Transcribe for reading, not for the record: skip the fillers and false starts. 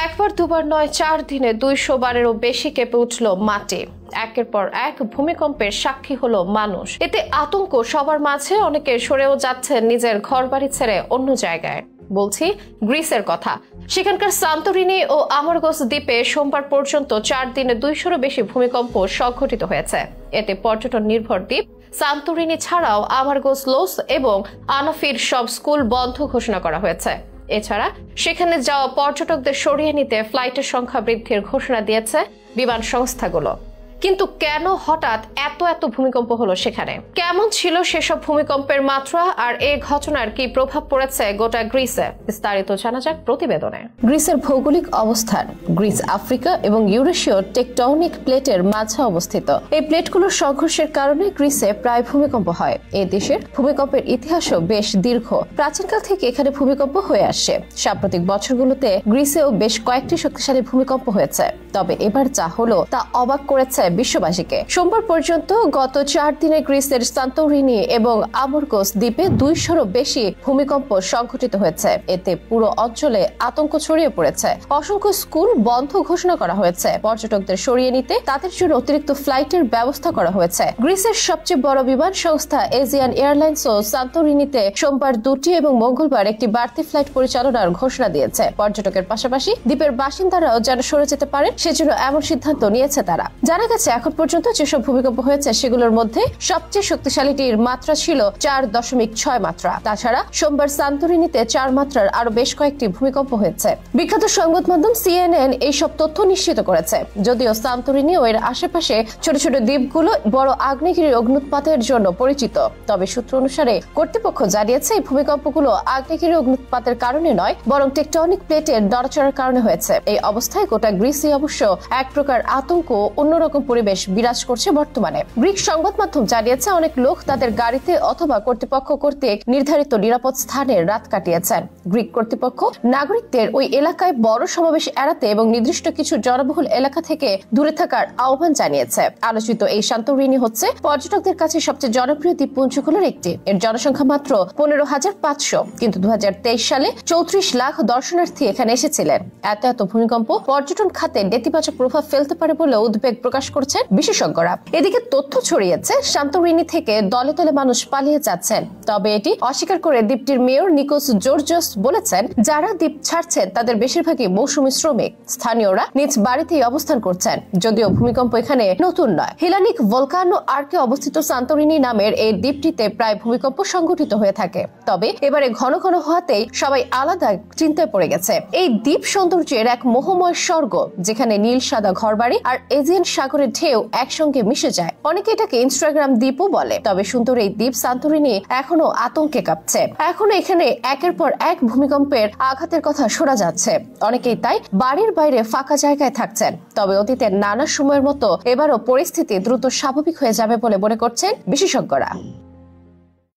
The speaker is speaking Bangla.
একবার দুবার নয়, 4 দিনে 200 বারেরও বেশি কেঁপে উঠল মাটি। একের পর এক ভূমিকম্পের সাক্ষী হলো মানুষ। এতে আতঙ্ক সবার মাঝে, অনেকে সরেও যাচ্ছেন নিজের ঘরবাড়ি ছেড়ে অন্য জায়গায়। বলছি গ্রিসের কথা। সেখানকার সান্তোরিনি ও আমরগোস দ্বীপে সোমবার পর্যন্ত 4 দিনে 200-রও বেশি ভূমিকম্প সংঘটিত হয়েছে। এতে পর্যটন নির্ভর দ্বীপ সান্তোরিনি ছাড়াও আমরগোস, লোস এবং আনাফির সব স্কুল বন্ধ ঘোষণা করা হয়েছে। এছাড়া সেখানে যাওয়া পর্যটকদের সরিয়ে নিতে ফ্লাইটের সংখ্যা বৃদ্ধির ঘোষণা দিয়েছে বিমান সংস্থাগুলো। কিন্তু কেন হঠাৎ এত ভূমিকম্প হলো সেখানে? কেমন ছিল সেসব ভূমিকম্পের মাত্রা, আর এই ঘটনার কি প্রভাব পড়েছে গোটা গ্রিসে? বিস্তারিত জানা যাক প্রতিবেদনে। গ্রিসের ভৌগোলিক অবস্থান। গ্রিস আফ্রিকা এবং ইউরেশীয় টেকটনিক প্লেটের মাঝে অবস্থিত। এই প্লেটগুলোর সংঘর্ষের কারণে গ্রিসে প্রায় ভূমিকম্প হয়। এই দেশের ভূমিকম্পের ইতিহাসও বেশ দীর্ঘ। প্রাচীনকাল থেকে এখানে ভূমিকম্প হয়ে আসছে। সাম্প্রতিক বছরগুলোতে গ্রিসেও বেশ কয়েকটি শক্তিশালী ভূমিকম্প হয়েছে। তবে এবার যা হলো তা অবাক করেছে বিশ্ববাসীকে। সোমবার পর্যন্ত গত 4 দিনে গ্রিসের সান্তোরিনি এবং আমরগোস দ্বীপে 200-রও বেশি ভূমিকম্প সংঘটিত হয়েছে। এতে পুরো অঞ্চলে আতঙ্ক ছড়িয়ে পড়েছে। অসংখ্য স্কুল বন্ধ ঘোষণা করা হয়েছে। পর্যটকদের সরিয়ে নিতে তাদের জন্য অতিরিক্ত ফ্লাইটের ব্যবস্থা করা হয়েছে। গ্রিসের সবচেয়ে বড় বিমান সংস্থা এজিয়ান এয়ারলাইন্সও সান্তোরিনিতে সোমবার 2টি এবং মঙ্গলবার একটি বাড়তি ফ্লাইট পরিচালনার ঘোষণা দিয়েছে। পর্যটকের পাশাপাশি দ্বীপের বাসিন্দারাও যেন সরে যেতে পারেন, সেজন্য এমন সিদ্ধান্ত নিয়েছে তারা। জানা গেছে এখন পর্যন্ত যেসব ভূমিকম্প হয়েছে সেগুলোর মধ্যে সবচেয়ে শক্তিশালীটির মাত্রা ছিল 4.6 মাত্রা। তাছাড়া সোমবার সান্তোরিনিতে 4 মাত্রার আরো বেশ কয়েকটি ভূমিকম্প হয়েছে। বিখ্যাত সংবাদ মাধ্যম CNN এইসব তথ্য নিশ্চিত করেছে। যদিও সান্তোরিনি ও এর আশেপাশে ছোট ছোট দ্বীপগুলো বড় আগ্নেয়গিরির অগ্নুৎপাতের জন্য পরিচিত, তবে সূত্র অনুসারে কর্তৃপক্ষ জানিয়েছে এই ভূমিকম্পগুলো আগ্নেয়গিরির অগ্নুৎপাতের কারণে নয়, বরং টেকটনিক প্লেটের নড়াচড়ার কারণে হয়েছে। এই অবস্থায় গোটা গ্রিসে অবশ্য এক প্রকার আতঙ্ক, অন্যরকম পরিবেশ বিরাজ করছে বর্তমানে। গ্রিক সংবাদ মাধ্যম জানিয়েছে অনেক লোক তাদের গাড়িতে অথবা কর্তৃপক্ষ কর্তৃক নির্ধারিত নিরাপদ স্থানে রাত কাটিয়েছেন। গ্রিক কর্তৃপক্ষ নাগরিকদের ওই এলাকায় বড় সমাবেশ এড়াতে এবং নির্দিষ্ট কিছু জনবহুল এলাকা থেকে দূরে থাকার আহ্বান জানিয়েছে। আলোচিত এই সান্তোরিনি হচ্ছে পর্যটকদের কাছে সবচেয়ে জনপ্রিয় দ্বীপপুঞ্জগুলোর একটি। এর জনসংখ্যা মাত্র 15,500, কিন্তু 2023 সালে 34 লাখ দর্শনার্থী এখানে এসেছিলেন। এত ভূমিকম্প পর্যটন খাতে নেতিবাচক প্রভাব ফেলতে পারে বলে উদ্বেগ প্রকাশ করছেন বিশেষজ্ঞরা। এদিকে তথ্য ছড়িয়েছে সান্তোরিনি থেকে দলে দলে মানুষ পালিয়ে যাচ্ছেন। তবে এটি অস্বীকার করে দ্বীপটির মেয়র নিকোস জর্জিওস বলেছেন, যারা দ্বীপ ছাড়ছেন তাদের বেশিরভাগই মৌসুমী শ্রমিক। স্থানীয়রা নিজ বাড়িতেই অবস্থান করছেন। যদিও ভূমিকম্প এখানে নতুন নয়। হিলানিক ভলকানো আর্কে অবস্থিত সান্তোরিনি নামের এই দ্বীপটিতে প্রায় ভূমিকম্প সংঘটিত হয়ে থাকে। তবে এবারে ঘন ঘন হওয়াতেই সবাই আলাদা চিন্তায় পড়ে গেছে। এই দ্বীপ সৌন্দর্যের এক মোহময় স্বর্গ, যেখানে নীল সাদা ঘরবাড়ি আর এজিয়ান সাগরের ঢেউ একসঙ্গে মিশে যায়। অনেকে এটাকে ইনস্টাগ্রাম দ্বীপও বলে। তবে সুন্দর এই দ্বীপ সান্তোরিনি এখনো আতঙ্কে কাঁপছে। এখনো এখানে একের পর এক ভূমিকম্পের আঘাতের কথা শোনা যাচ্ছে। অনেকেই তাই বাড়ির বাইরে ফাঁকা জায়গায় থাকছেন। তবে অতীতের নানা সময়ের মতো এবারও পরিস্থিতি দ্রুত স্বাভাবিক হয়ে যাবে বলে মনে করছেন বিশেষজ্ঞরা।